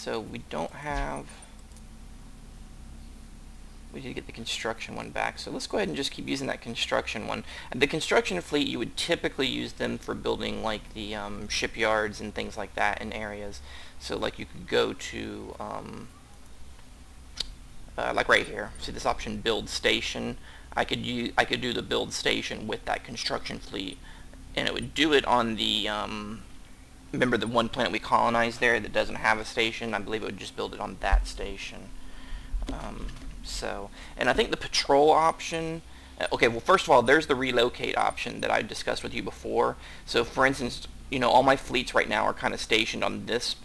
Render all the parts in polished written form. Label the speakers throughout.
Speaker 1: so we don't have... We did get the construction one back, so let's go ahead and just keep using that construction one. And the construction fleet, you would typically use them for building like the shipyards and things like that in areas. So like you could go to like right here, see this option build station. I could do the build station with that construction fleet, and it would do it on the remember the one planet we colonized there that doesn't have a station? I believe it would just build it on that station. So, and I think the patrol option, okay, well first of all, there's the relocate option that I discussed with you before. So for instance, you know, all my fleets right now are kind of stationed on this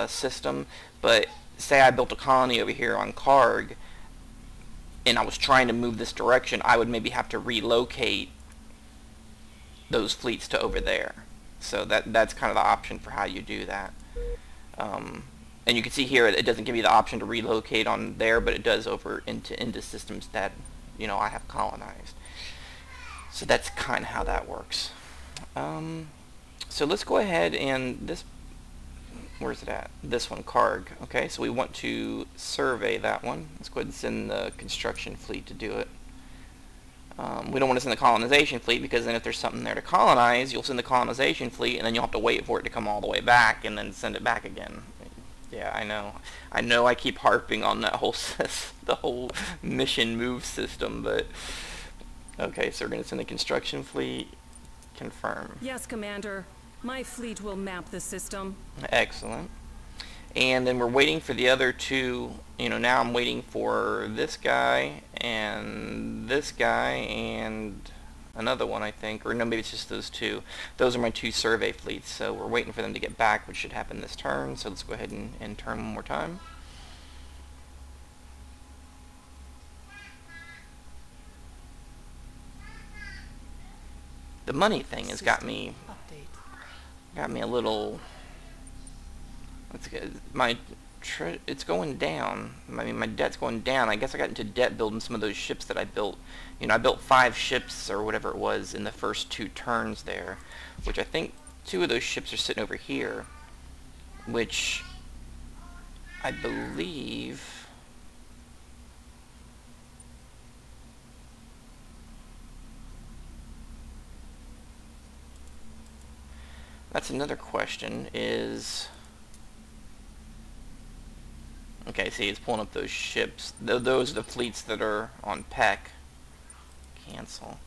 Speaker 1: system, but say I built a colony over here on Karg, and I was trying to move this direction, I would maybe have to relocate those fleets to over there. So that's kind of the option for how you do that. And you can see here it doesn't give you the option to relocate on there, but it does over into systems that, you know, I have colonized. So that's kind of how that works. So let's go ahead and this, where's it at? This one, Karg. Okay, so we want to survey that one. Let's go ahead and send the construction fleet to do it. We don't want to send the colonization fleet, because then if there's something there to colonize, you'll send the colonization fleet and then you'll have to wait for it to come all the way back and then send it back again. Yeah, I know I keep harping on that whole the whole mission move system, but okay, so we're going to send the construction fleet. Confirm.
Speaker 2: Yes, Commander. My fleet will map the system.
Speaker 1: Excellent. And then we're waiting for the other two. You know, now I'm waiting for this guy and another one, I think, or no, maybe it's just those two. Those are my two survey fleets, so we're waiting for them to get back, which should happen this turn. So let's go ahead and turn one more time. The money thing has got me a little. Let's get it's going down. I mean, my debt's going down. I guess I got into debt building some of those ships that I built. You know, I built 5 ships or whatever it was in the first 2 turns there, which I think 2 of those ships are sitting over here, which I believe that's another question is... Okay, see, it's pulling up those ships. Those are the fleets that are on PEC. Cancel.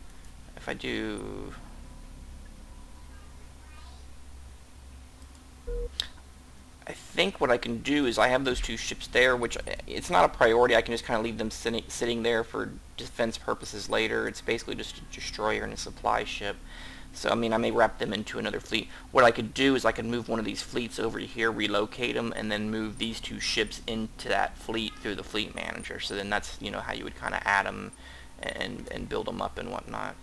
Speaker 1: If I do... I think what I can do is I have those 2 ships there, which it's not a priority. I can just kind of leave them sitting there for defense purposes later. It's basically just a destroyer and a supply ship. So, I mean, I may wrap them into another fleet. What I could do is I could move one of these fleets over to here, relocate them, and then move these 2 ships into that fleet through the fleet manager. So then that's, you know, how you would kind of add them and build them up and whatnot.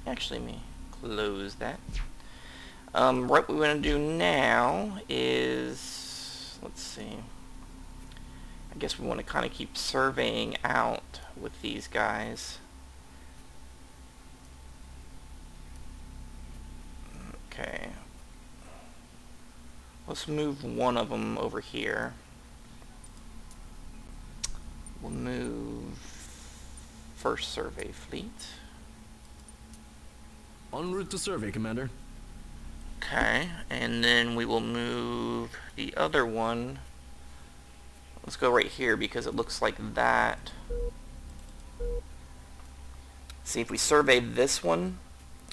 Speaker 1: Actually, let me close that. What we want to do now is, let's see. I guess we want to kind of keep surveying out with these guys. Okay, let's move one of them over here. We'll move first survey fleet.
Speaker 3: En route to survey, Commander.
Speaker 1: Okay, and then we will move the other one. Let's go right here because it looks like that. See, if we survey this one,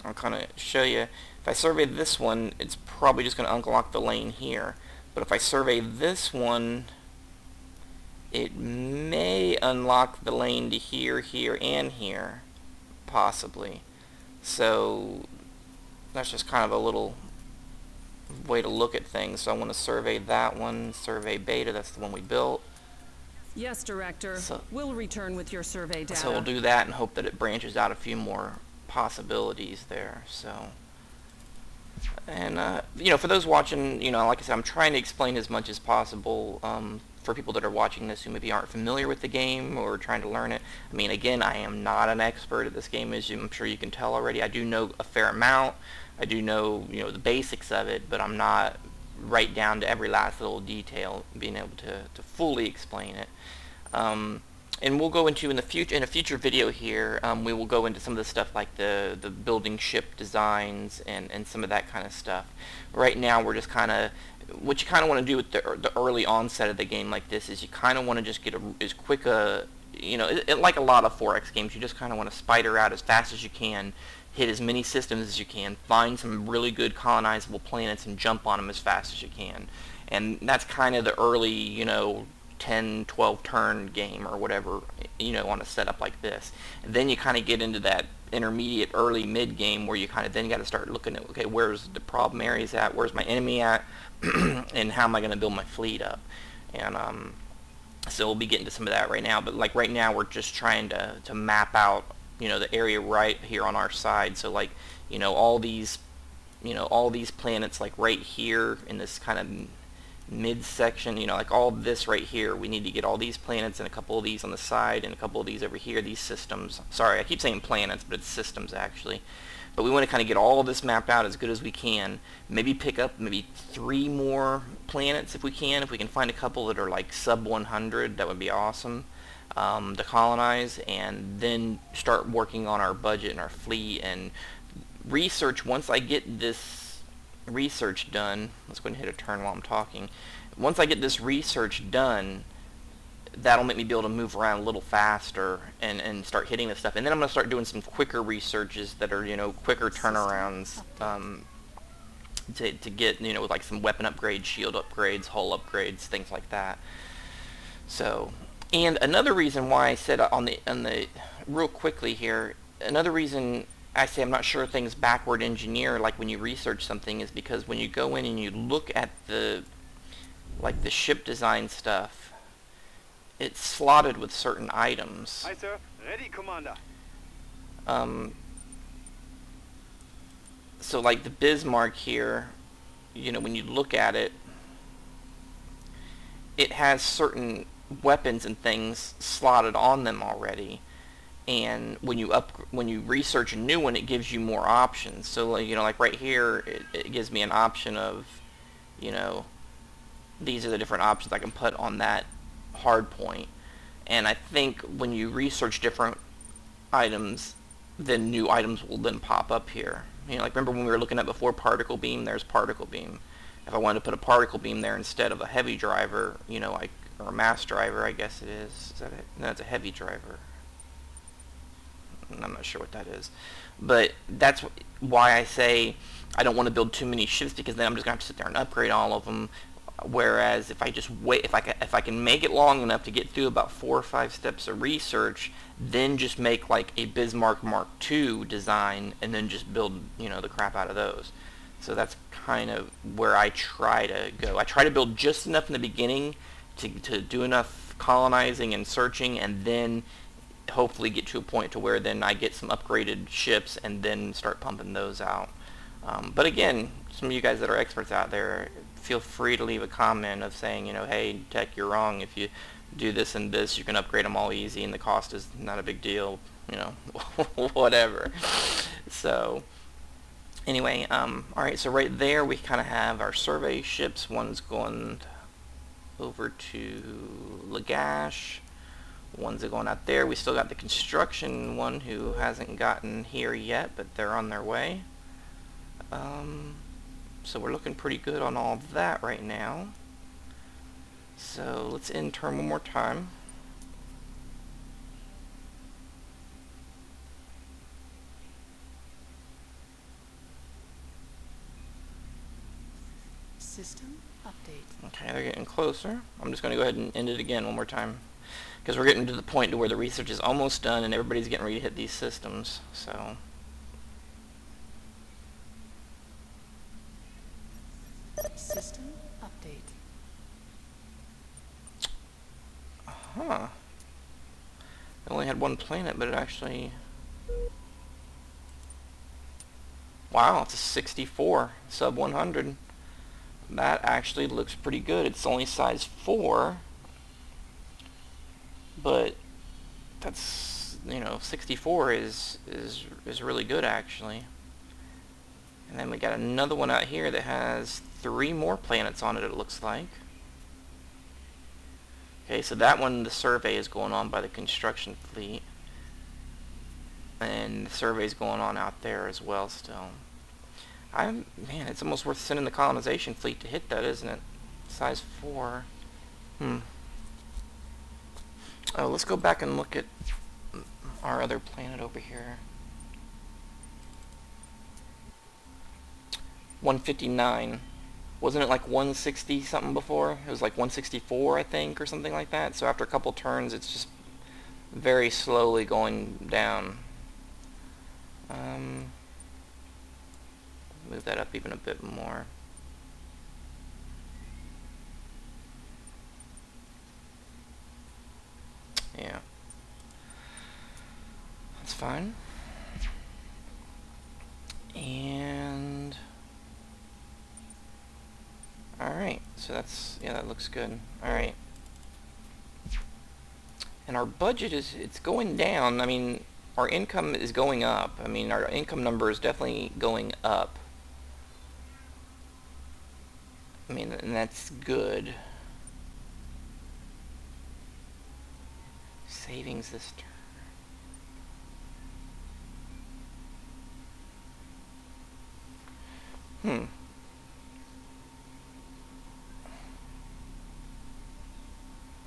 Speaker 1: I'll kind of show you. If I survey this one, it's probably just going to unlock the lane here. But if I survey this one, it may unlock the lane to here, here, and here, possibly. So that's just kind of a little way to look at things. So I want to survey that one, survey beta, that's the one we built.
Speaker 2: Yes, Director. We'll return with your survey data.
Speaker 1: So we'll do that and hope that it branches out a few more possibilities there. So, and you know, for those watching, you know, like I said, I'm trying to explain as much as possible for people that are watching this who maybe aren't familiar with the game or trying to learn it. I mean, again, I am not an expert at this game, as I'm sure you can tell already. I do know a fair amount. I do know, you know, the basics of it, but I'm not right down to every last little detail, being able to fully explain it. And we'll go into in a future video here. We will go into some of the stuff like the building ship designs and some of that kind of stuff. Right now, we're just kind of what you kind of want to do with the early onset of the game like this is you kind of want to just get as quick a like a lot of 4X games, you just kind of want to spider out as fast as you can, hit as many systems as you can, find some really good colonizable planets and jump on them as fast as you can. And that's kind of the early, 10, 12 turn game or whatever, on a setup like this. And then you kind of get into that intermediate early mid game where you kind of then got to start looking at, okay, where's the problem areas at, where's my enemy at, and how am I going to build my fleet up. And so we'll be getting to some of that right now, but like right now we're just trying to map out the area right here on our side. So like all these planets like right here in this kind of midsection, like all this right here, we need to get all these planets and a couple of these on the side and a couple of these over here, these systems. Sorry, I keep saying planets, but it's systems actually. But we want to kind of get all of this mapped out as good as we can. Maybe pick up maybe 3 more planets if we can. If we can find a couple that are like sub 100, that would be awesome to colonize. And then start working on our budget and our fleet and research. Once I get this research done, let's go ahead and hit a turn while I'm talking. Once I get this research done, that'll make me be able to move around a little faster and start hitting this stuff. And then I'm going to start doing some quicker researches that are, quicker turnarounds to get, with like some weapon upgrades, shield upgrades, hull upgrades, things like that. So, and another reason why I said on the real quickly here, another reason I say I'm not sure things backward engineer like when you research something is because when you go in and you look at the ship design stuff, it's slotted with certain items.
Speaker 4: Hi, sir. Ready, Commander.
Speaker 1: So like the Bismarck here, when you look at it, it has certain weapons and things slotted on them already. And when you research a new one, it gives you more options. So like right here, it gives me an option of, these are the different options I can put on that hard point. And I think when you research different items, then new items will then pop up here. Like remember when we were looking at before particle beam, there's particle beam. If I wanted to put a particle beam there instead of a heavy driver, or a mass driver, I guess it is. Is that it? No, it's a heavy driver. I'm not sure what that is. But that's why I say I don't want to build too many ships, because then I'm just going to have to sit there and upgrade all of them. Whereas if I just wait, if I can make it long enough to get through about 4 or 5 steps of research, then just make like a Bismarck Mark II design, and then just build the crap out of those. So that's kind of where I try to go. I try to build just enough in the beginning to do enough colonizing and searching, and then hopefully get to a point to where then I get some upgraded ships and then start pumping those out. But again, some of you guys that are experts out there, feel free to leave a comment of saying, hey, Tech, you're wrong. If you do this and this, you can upgrade them all easy, and the cost is not a big deal, whatever. So, anyway, alright, so right there we kind of have our survey ships. One's going over to Lagash. One's going out there. We still got the construction one who hasn't gotten here yet, but they're on their way. So we're looking pretty good on all of that right now. So let's end turn one more time.
Speaker 2: System update.
Speaker 1: Okay, they're getting closer. I'm just going to go ahead and end it again one more time, because we're getting to the point to where the research is almost done and everybody's getting ready to hit these systems. So
Speaker 2: System update.
Speaker 1: I only had one planet, but it actually... Wow, it's a 64, sub 100. That actually looks pretty good. It's only size 4, but that's, 64 is really good actually. And then we got another one out here that has 3 more planets on it looks like. Okay, so that one, the survey is going on by the construction fleet. And the survey's going on out there as well still. Man, it's almost worth sending the colonization fleet to hit that, isn't it? Size 4. Oh, let's go back and look at our other planet over here. 159. Wasn't it like 160 something before? It was like 164, I think, or something like that. So after a couple turns, it's just very slowly going down. Move that up even a bit more. Yeah. That's fine. And alright, so that's, yeah, that looks good. Alright. And our budget it's going down. I mean, our income is going up. I mean, our income number is definitely going up. I mean, and that's good. Savings this turn.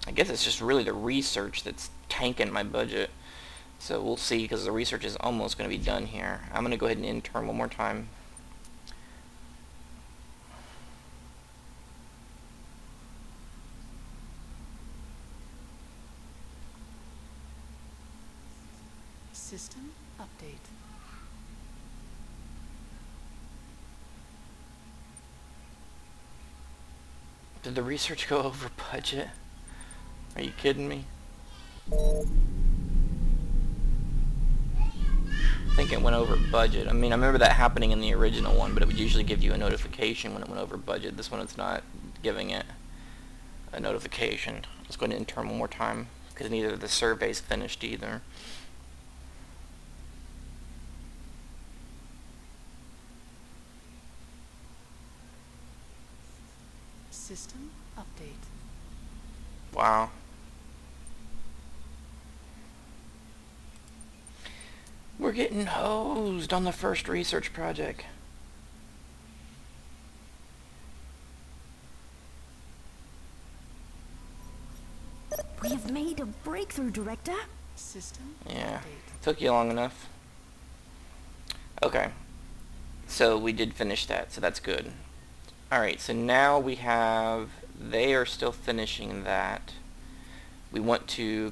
Speaker 1: I guess it's just really the research that's tanking my budget. So we'll see, because the research is almost going to be done here. I'm going to go ahead and intern one more time.
Speaker 2: System update.
Speaker 1: Did the research go over budget? Are you kidding me? I think it went over budget. I mean, I remember that happening in the original one, but it would usually give you a notification when it went over budget. This one, it's not giving it a notification. Let's go ahead and intern one more time, because neither of the surveys finished either.
Speaker 2: System update.
Speaker 1: Wow. We're getting hosed on the first research project.
Speaker 4: We have made a breakthrough, Director.
Speaker 2: System
Speaker 1: Yeah,
Speaker 2: update.
Speaker 1: took you long enough. Okay, so we did finish that, so that's good. Alright, so now we have, they are still finishing that. We want to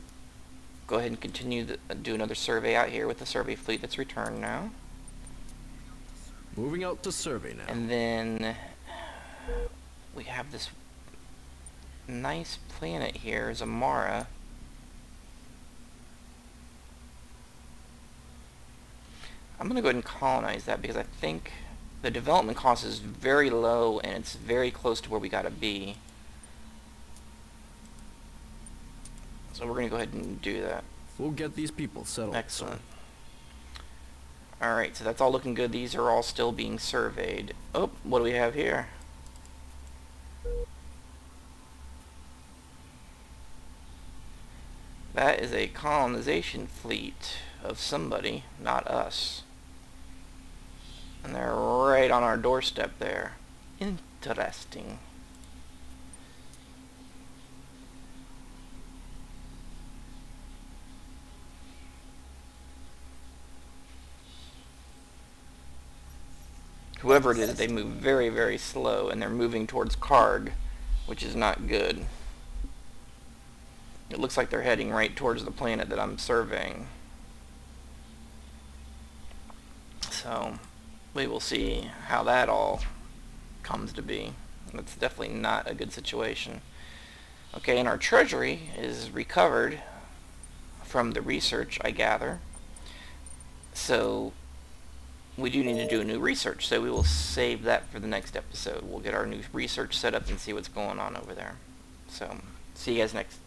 Speaker 1: go ahead and continue do another survey out here with the survey fleet that's returned now.
Speaker 3: Moving out to survey now.
Speaker 1: And then we have this nice planet here, Zamara. I'm going to go ahead and colonize that, because I think the development cost is very low and it's very close to where we gotta be. So we're going to go ahead and do that.
Speaker 3: We'll get these people settled.
Speaker 1: Excellent. Alright, so that's all looking good. These are all still being surveyed. Oh, what do we have here? That is a colonization fleet of somebody, not us. And they're right on our doorstep there. Interesting. Whoever it is, they move very, very slow, and they're moving towards Karg, which is not good. It looks like they're heading right towards the planet that I'm surveying. So we will see how that all comes to be. That's definitely not a good situation. Okay, and our treasury is recovered from the research, I gather. So we do need to do a new research, so we will save that for the next episode. We'll get our new research set up and see what's going on over there. So see you guys next